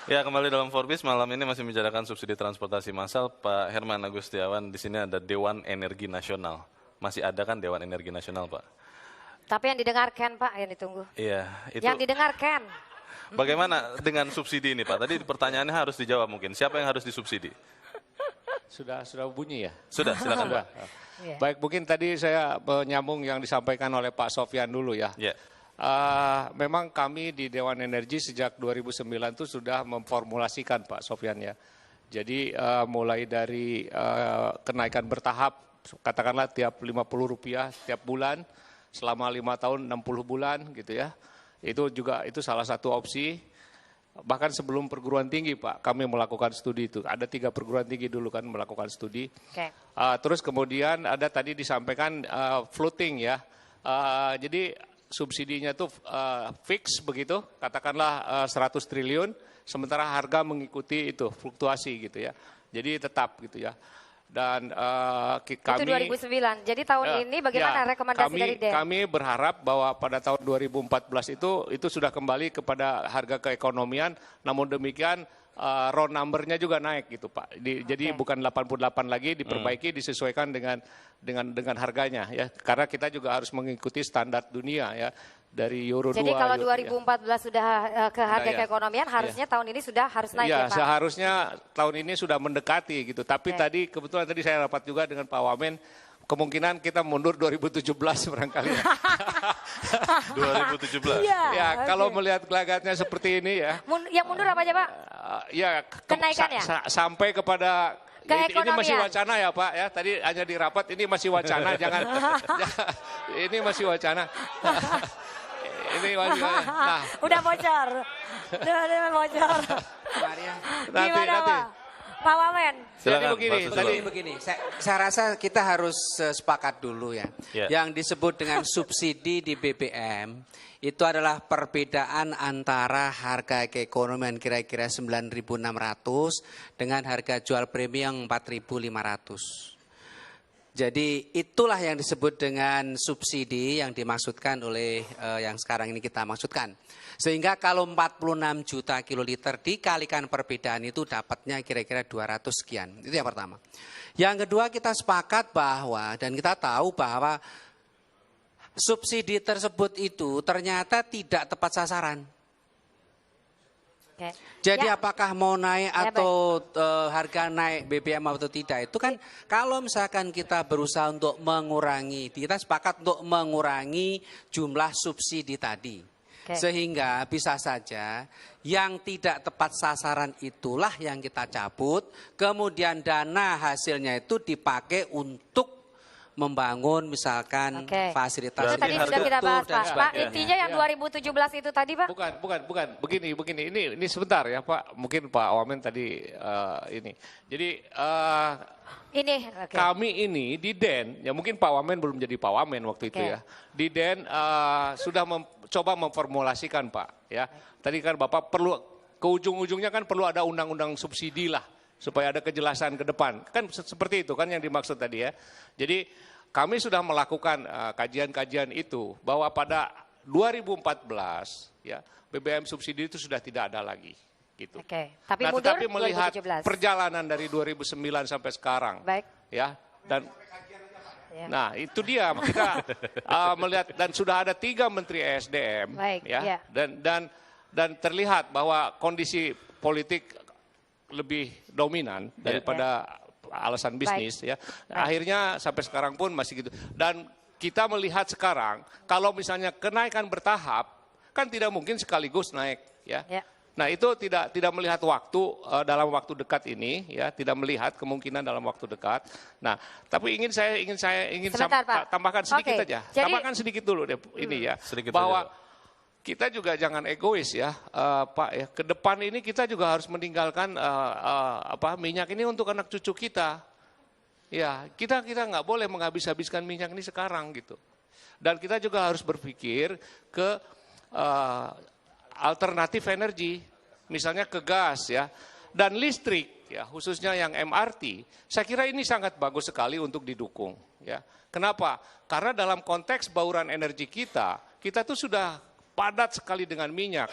Ya, kembali dalam Forbes malam ini masih membicarakan subsidi transportasi massal. Pak Herman Agustiawan, di sini ada Dewan Energi Nasional. Masih ada kan Dewan Energi Nasional, Pak? Tapi yang didengarkan Pak, yang ditunggu. Iya, itu. Yang didengarkan. Bagaimana dengan subsidi ini, Pak? Tadi pertanyaannya harus dijawab mungkin. Siapa yang harus disubsidi? Sudah bunyi ya? Sudah, silakan Pak. Baik, mungkin tadi saya menyambung yang disampaikan oleh Pak Sofyan dulu ya. Ya. Memang kami di Dewan Energi sejak 2009 itu sudah memformulasikan Pak Sofyan ya. Jadi mulai dari kenaikan bertahap, katakanlah tiap Rp50 tiap bulan, selama 5 tahun 60 bulan gitu ya. Itu salah satu opsi. Bahkan sebelum perguruan tinggi Pak, kami melakukan studi itu. Ada 3 perguruan tinggi dulu kan melakukan studi. Okay. Terus kemudian ada tadi disampaikan floating ya. Jadi subsidinya itu fix begitu, katakanlah 100 triliun, sementara harga mengikuti itu, fluktuasi gitu ya. Jadi tetap gitu ya. Dan kami... Itu 2009, jadi tahun ini bagaimana rekomendasi dari DEN? Kami berharap bahwa pada tahun 2014 itu sudah kembali kepada harga keekonomian, namun demikian round number-nya juga naik gitu Pak. Jadi bukan 88 lagi, diperbaiki, disesuaikan dengan harganya ya. Karena kita juga harus mengikuti standar dunia ya, dari Euro 2. Jadi kalau 2014 sudah ke harga keekonomian, harusnya tahun ini sudah harus naik ya Pak? Seharusnya tahun ini sudah mendekati gitu. Tapi kebetulan tadi saya rapat juga dengan Pak Wamen, kemungkinan kita mundur 2017 barangkali. 2017. Ya, kalau melihat gelagatnya seperti ini ya. Yang mundur apa aja Pak? Kenaikannya? Sampai kepada ini masih wacana ya Pak ya. Tadi hanya di rapat, ini masih wacana, jangan ini masih wacana. Ini masih wacana. Nah, udah bocor. Udah bocor. Gimana Pak? Pak Wamen. Silakan, begini. Saya rasa kita harus sepakat dulu ya. Yang disebut dengan subsidi di BBM itu adalah perbedaan antara harga keekonomian kira-kira 9.600 dengan harga jual premium 4.500. Jadi itulah yang disebut dengan subsidi yang dimaksudkan oleh yang sekarang ini kita maksudkan. Sehingga kalau 46 juta kiloliter dikalikan perbedaan itu dapatnya kira-kira 200 sekian. Itu yang pertama. Yang kedua kita sepakat bahwa dan kita tahu bahwa subsidi tersebut itu ternyata tidak tepat sasaran. Jadi apakah mau naik atau harga naik BBM atau tidak itu kan kalau misalkan kita berusaha untuk mengurangi, kita sepakat untuk mengurangi jumlah subsidi tadi. Sehingga bisa saja yang tidak tepat sasaran itulah yang kita cabut, kemudian dana hasilnya itu dipakai untuk membangun misalkan fasilitas. Itu tadi sudah kita bahas Pak. Intinya yang 2017 itu tadi Pak? Bukan. Begini. Ini sebentar ya Pak. Mungkin Pak Wamen tadi ini. Jadi kami ini di DEN, ya mungkin Pak Wamen belum jadi Pak Wamen waktu itu ya. Di DEN sudah coba memformulasikan Pak. Ya. Tadi kan Bapak perlu ke ujung-ujungnya kan perlu ada undang-undang subsidi lah. Supaya ada kejelasan ke depan. Kan seperti itu kan yang dimaksud tadi ya. Jadi kami sudah melakukan kajian-kajian itu bahwa pada 2014 ya BBM subsidi itu sudah tidak ada lagi gitu. Tapi tetapi melihat 2017. Perjalanan dari 2009 sampai sekarang. Ya. Dan nah, itu dia kita melihat dan sudah ada 3 menteri ESDM ya. Dan terlihat bahwa kondisi politik lebih dominan daripada alasan bisnis ya. Akhirnya sampai sekarang pun masih gitu. Dan kita melihat sekarang kalau misalnya kenaikan bertahap kan tidak mungkin sekaligus naik ya. Nah, itu tidak melihat waktu dalam waktu dekat ini ya, tidak melihat kemungkinan dalam waktu dekat. Nah, tapi ingin saya tambahkan sedikit aja. Tambahkan sedikit dulu deh ini ya. Bahwa kita juga jangan egois ya, Pak ya. Ke depan ini kita juga harus meninggalkan minyak ini untuk anak cucu kita. Ya, kita nggak boleh menghabis-habiskan minyak ini sekarang gitu. Dan kita juga harus berpikir ke alternatif energi, misalnya ke gas ya, dan listrik ya, khususnya yang MRT. Saya kira ini sangat bagus sekali untuk didukung ya. Kenapa? Karena dalam konteks bauran energi kita tuh sudah padat sekali dengan minyak.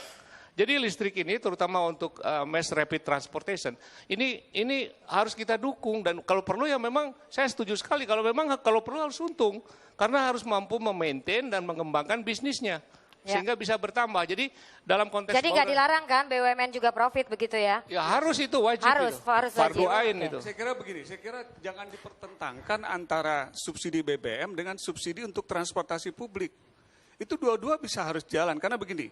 Jadi listrik ini terutama untuk mass rapid transportation, ini harus kita dukung dan kalau perlu ya memang saya setuju sekali kalau memang kalau perlu harus untung karena harus mampu memaintain dan mengembangkan bisnisnya sehingga bisa bertambah. Jadi dalam konteks nggak dilarang kan BUMN juga profit begitu ya? Ya harus itu wajib harus fardu ain itu. Saya kira begini, saya kira jangan dipertentangkan antara subsidi BBM dengan subsidi untuk transportasi publik. Itu dua-dua bisa harus jalan karena begini.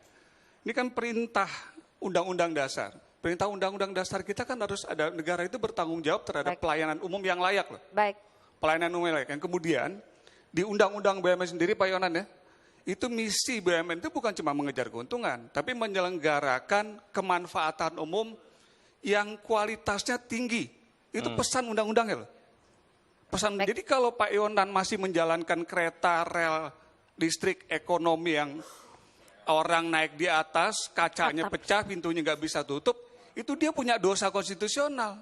Ini kan perintah Undang-Undang Dasar. Perintah Undang-Undang Dasar kita kan harus ada negara itu bertanggung jawab terhadap pelayanan umum yang layak loh. Baik. Pelayanan umum yang layak. Yang kemudian di Undang-Undang BUMN sendiri Pak Yonan ya, itu misi BUMN itu bukan cuma mengejar keuntungan, tapi menyelenggarakan kemanfaatan umum yang kualitasnya tinggi. Itu pesan undang-undangnya loh. Pesan. Jadi kalau Pak Yonan masih menjalankan kereta rel listrik ekonomi yang orang naik di atas, kacanya pecah, pintunya nggak bisa tutup, itu dia punya dosa konstitusional.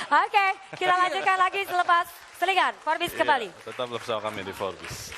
Oke, kita lanjutkan lagi selepas selingan. Forbes kembali. Tetap bersama kami di Forbes.